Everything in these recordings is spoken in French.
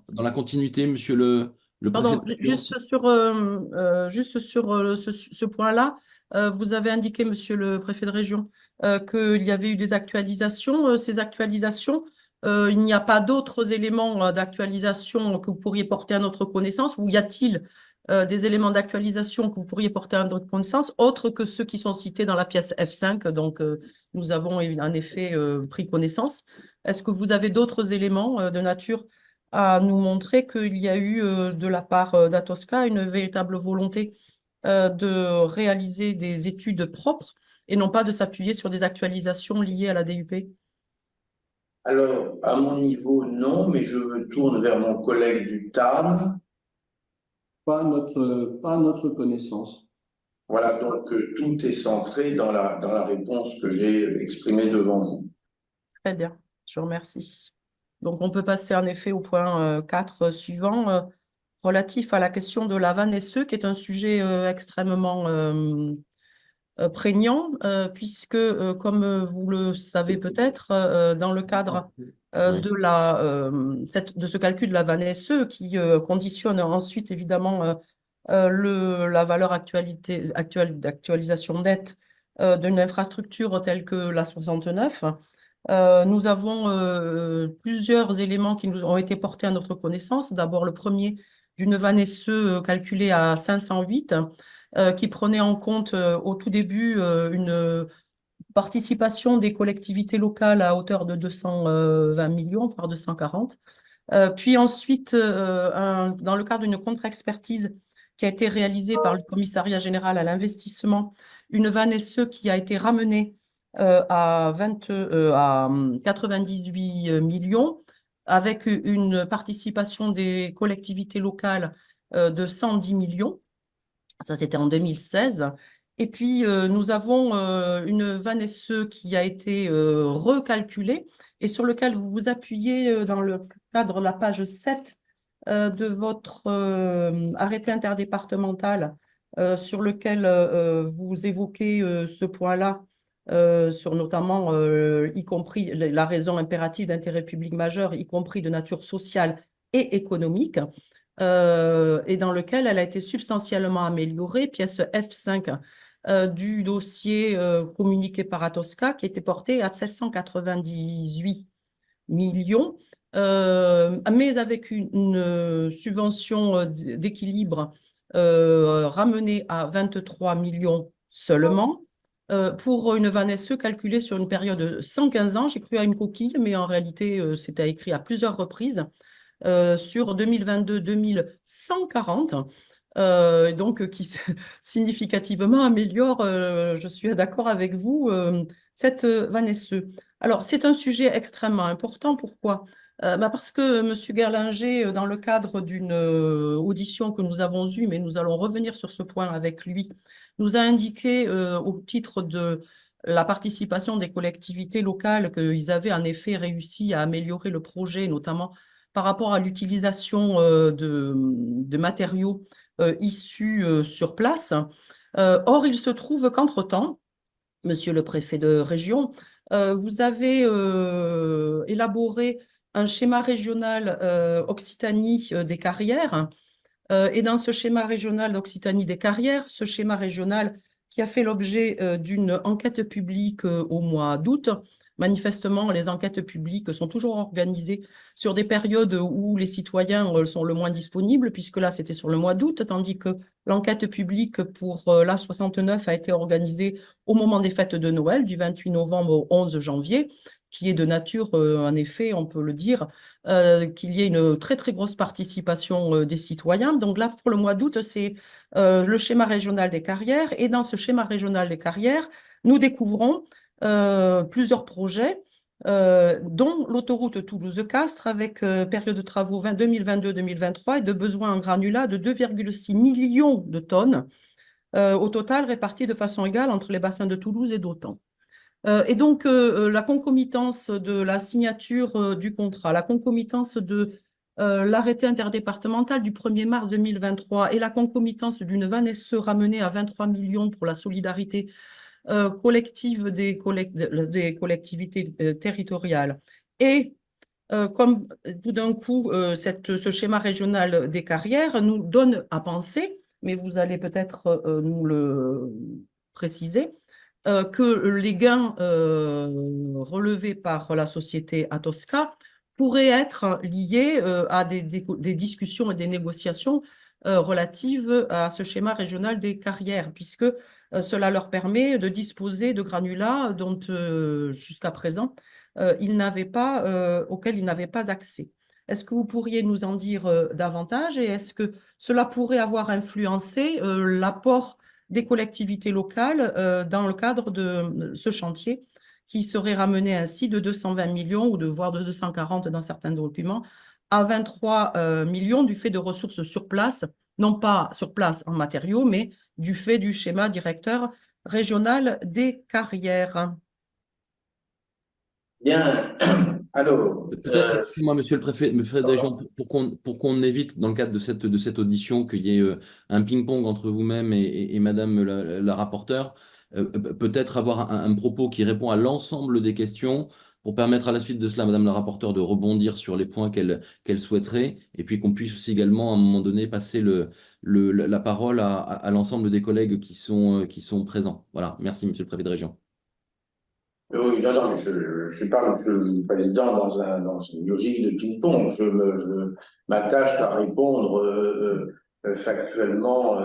dans la continuité, monsieur le préfet Pardon, de région. juste sur ce point-là, vous avez indiqué, monsieur le préfet de région, qu'il y avait eu des actualisations. Ces actualisations, il n'y a pas d'autres éléments d'actualisation que vous pourriez porter à notre connaissance, ou y a-t-il des éléments d'actualisation que vous pourriez porter à notre connaissance, autres que ceux qui sont cités dans la pièce F5, donc nous avons en effet pris connaissance. Est-ce que vous avez d'autres éléments de nature à nous montrer qu'il y a eu de la part d'Atosca une véritable volonté de réaliser des études propres et non pas de s'appuyer sur des actualisations liées à la DUP? Alors, à mon niveau, non, mais je me tourne vers mon collègue du Tarn. Pas à notre connaissance. Voilà, donc tout est centré dans la réponse que j'ai exprimée devant vous. Très bien, je vous remercie. Donc, on peut passer en effet au point 4 suivant, relatif à la question de la VANSE, qui est un sujet extrêmement prégnant, puisque, comme vous le savez peut-être, dans le cadre de ce calcul de la VANSE, qui conditionne ensuite évidemment la valeur d'actualisation nette d'une infrastructure telle que la 69, nous avons plusieurs éléments qui nous ont été portés à notre connaissance. D'abord, le premier, d'une VANSE calculée à 508, qui prenait en compte au tout début une participation des collectivités locales à hauteur de 220 millions, voire 240. Puis ensuite, dans le cadre d'une contre-expertise qui a été réalisée par le Commissariat général à l'investissement, une VANSE qui a été ramenée à 98 millions, avec une participation des collectivités locales de 110 millions. Ça, c'était en 2016. Et puis, nous avons une VANSE qui a été recalculée et sur lequel vous vous appuyez dans le cadre de la page 7 de votre arrêté interdépartemental sur lequel vous évoquez ce point-là, sur notamment, y compris la raison impérative d'intérêt public majeur, y compris de nature sociale et économique, et dans lequel elle a été substantiellement améliorée, pièce F5 du dossier communiqué par Atosca, qui était porté à 798 millions, mais avec une subvention d'équilibre ramenée à 23 millions seulement, pour une VANSE calculée sur une période de 115 ans. J'ai cru à une coquille, mais en réalité, c'était écrit à plusieurs reprises, sur 2022-2140, donc qui significativement améliore, je suis d'accord avec vous, cette VANSE. Alors, c'est un sujet extrêmement important. Pourquoi? Parce que M. Gerlinger, dans le cadre d'une audition que nous avons eue, mais nous allons revenir sur ce point avec lui, nous a indiqué au titre de la participation des collectivités locales qu'ils avaient en effet réussi à améliorer le projet, notamment par rapport à l'utilisation de matériaux issus sur place. Or, il se trouve qu'entre-temps, monsieur le préfet de région, vous avez élaboré un schéma régional Occitanie des carrières. Et dans ce schéma régional d'Occitanie des carrières, ce schéma régional qui a fait l'objet d'une enquête publique au mois d'août. Manifestement, les enquêtes publiques sont toujours organisées sur des périodes où les citoyens sont le moins disponibles, puisque là, c'était sur le mois d'août, tandis que l'enquête publique pour la 69 a été organisée au moment des fêtes de Noël, du 28 novembre au 11 janvier, qui est de nature, en effet, on peut le dire, qu'il y ait une très, très grosse participation des citoyens. Donc là, pour le mois d'août, c'est le schéma régional des carrières. Et dans ce schéma régional des carrières, nous découvrons plusieurs projets, dont l'autoroute Toulouse-Castres, avec période de travaux 2022-2023 et de besoins en granulat de 2,6 millions de tonnes, au total répartis de façon égale entre les bassins de Toulouse et d'Autan. Et donc, la concomitance de la signature du contrat, la concomitance de l'arrêté interdépartemental du 1er mars 2023 et la concomitance d'une VANSE ramenée à 23 millions pour la solidarité collective des collectivités territoriales et comme tout d'un coup, ce schéma régional des carrières nous donne à penser, mais vous allez peut-être nous le préciser, que les gains relevés par la société Atosca pourraient être liés à des discussions et des négociations relatives à ce schéma régional des carrières, puisque cela leur permet de disposer de granulats dont jusqu'à présent auxquels ils n'avaient pas accès. Est-ce que vous pourriez nous en dire davantage et est-ce que cela pourrait avoir influencé l'apport des collectivités locales dans le cadre de ce chantier qui serait ramené ainsi de 220 millions ou voire de 240 dans certains documents à 23 millions du fait de ressources sur place, non pas sur place en matériaux, mais du fait du schéma directeur régional des carrières. Bien, alors, Peut-être, excusez-moi, monsieur le préfet, Dejean, pour qu'on évite, dans le cadre de cette audition, qu'il y ait un ping-pong entre vous-même et madame la rapporteure, peut-être avoir un propos qui répond à l'ensemble des questions pour permettre à la suite de cela, madame la rapporteure, de rebondir sur les points qu'elle souhaiterait, et puis qu'on puisse aussi également, à un moment donné, passer la parole à l'ensemble des collègues qui sont présents. Voilà, merci, monsieur le préfet de région. oui, non, non, je ne suis pas, Monsieur le Président, dans une logique de ping-pong. Je m'attache à répondre factuellement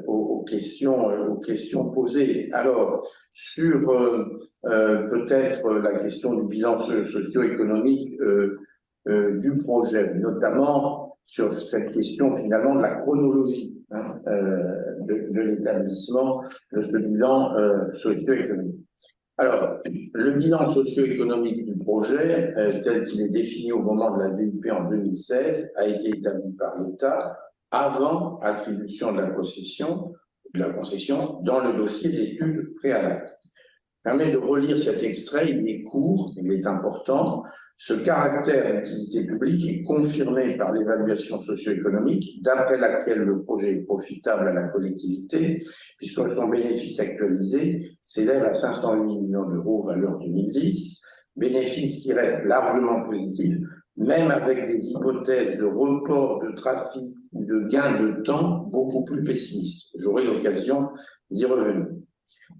aux questions posées. Alors, sur peut-être la question du bilan socio-économique du projet, notamment sur cette question finalement de la chronologie de l'établissement de ce bilan socio-économique. Alors, le bilan socio-économique du projet, tel qu'il est défini au moment de la DUP en 2016, a été établi par l'État avant attribution de la concession dans le dossier d'études préalables. Permet de relire cet extrait, il est court, il est important. Ce caractère d'utilité publique est confirmé par l'évaluation socio-économique, d'après laquelle le projet est profitable à la collectivité, puisque son bénéfice actualisé s'élève à 508 millions d'euros valeur 2010, bénéfice qui reste largement positif, même avec des hypothèses de report de trafic ou de gain de temps beaucoup plus pessimistes. J'aurai l'occasion d'y revenir.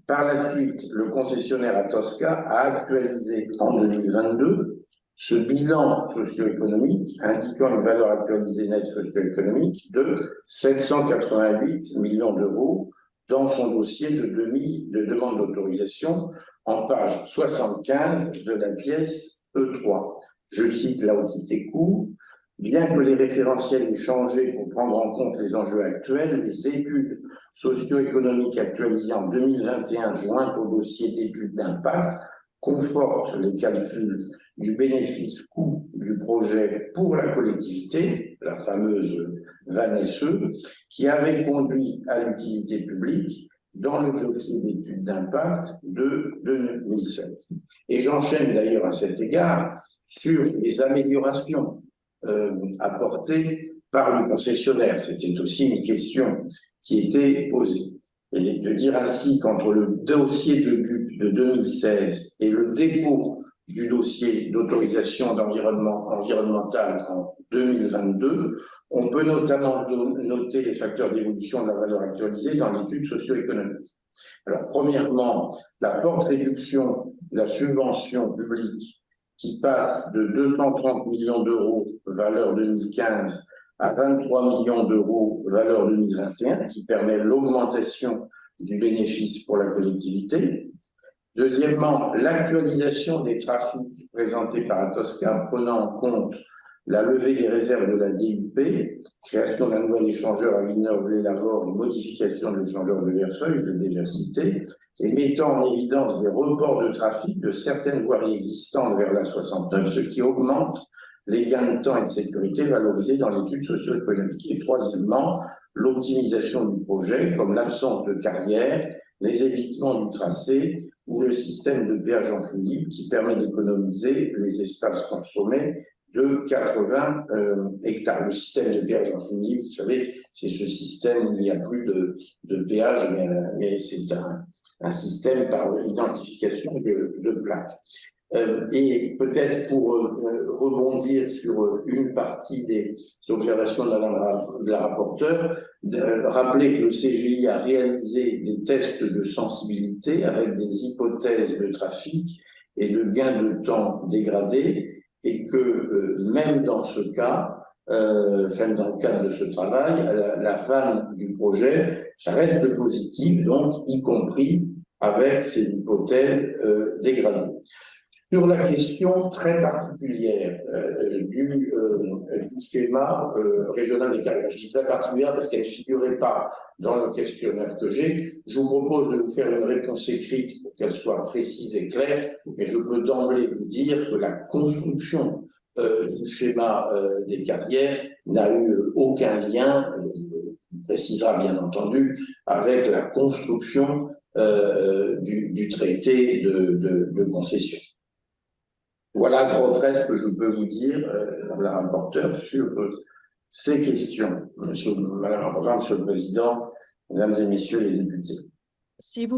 Par la suite, le concessionnaire Atosca a actualisé en 2022 ce bilan socio-économique indiquant une valeur actualisée nette socio-économique de 788 millions d'euros dans son dossier de demande d'autorisation en page 75 de la pièce E3. Je cite là aussi c'est court. Bien que les référentiels aient changé pour prendre en compte les enjeux actuels, les études socio-économiques actualisées en 2021 jointes au dossier d'études d'impact confortent les calculs du bénéfice-coût du projet pour la collectivité, la fameuse VANESE, qui avait conduit à l'utilité publique dans le dossier d'études d'impact de 2007. Et j'enchaîne d'ailleurs à cet égard sur les améliorations apportées par le concessionnaire. C'était aussi une question qui était posée. Et de dire ainsi qu'entre le dossier de DUP de 2016 et le dépôt du dossier d'autorisation environnementale en 2022, on peut notamment noter les facteurs d'évolution de la valeur actualisée dans l'étude socio-économique. Alors, premièrement, la forte réduction de la subvention publique qui passe de 230 millions d'euros valeur 2015 à 23 millions d'euros valeur 2021, qui permet l'augmentation du bénéfice pour la collectivité. Deuxièmement, l'actualisation des trafics présentés par Atosca prenant en compte la levée des réserves de la DUP, création d'un nouvel échangeur à Villeneuve-lès-Lavore et modification de l'échangeur de Verfeuille, je l'ai déjà cité, et mettant en évidence des reports de trafic de certaines voiries existantes vers la 69, ce qui augmente les gains de temps et de sécurité valorisés dans l'étude socio-économique. Et troisièmement, l'optimisation du projet, comme l'absence de carrière, les évitements du tracé ou le système de péage en flux libre qui permet d'économiser les espaces consommés de 80 hectares. Le système de péage en flux libre, vous savez, c'est ce système où il n'y a plus de péage, mais c'est un système par identification de plaques. Et peut-être pour rebondir sur une partie des observations de la rapporteure, rappeler que le CGI a réalisé des tests de sensibilité avec des hypothèses de trafic et de gains de temps dégradés, et que même dans ce cas, enfin dans le cadre de ce travail, la vanne du projet, ça reste positif, donc y compris avec ces hypothèses dégradées. Sur la question très particulière du schéma régional des carrières, je dis très particulière parce qu'elle ne figurait pas dans le questionnaire que j'ai, je vous propose de vous faire une réponse écrite pour qu'elle soit précise et claire, mais je peux d'emblée vous dire que la construction du schéma des carrières n'a eu aucun lien, on précisera bien entendu, avec la construction du traité de concession. Voilà le retrait que je peux vous dire, Madame la rapporteure, sur ces questions. Madame la rapporteure, Monsieur le Président, Mesdames et Messieurs les députés. Si vous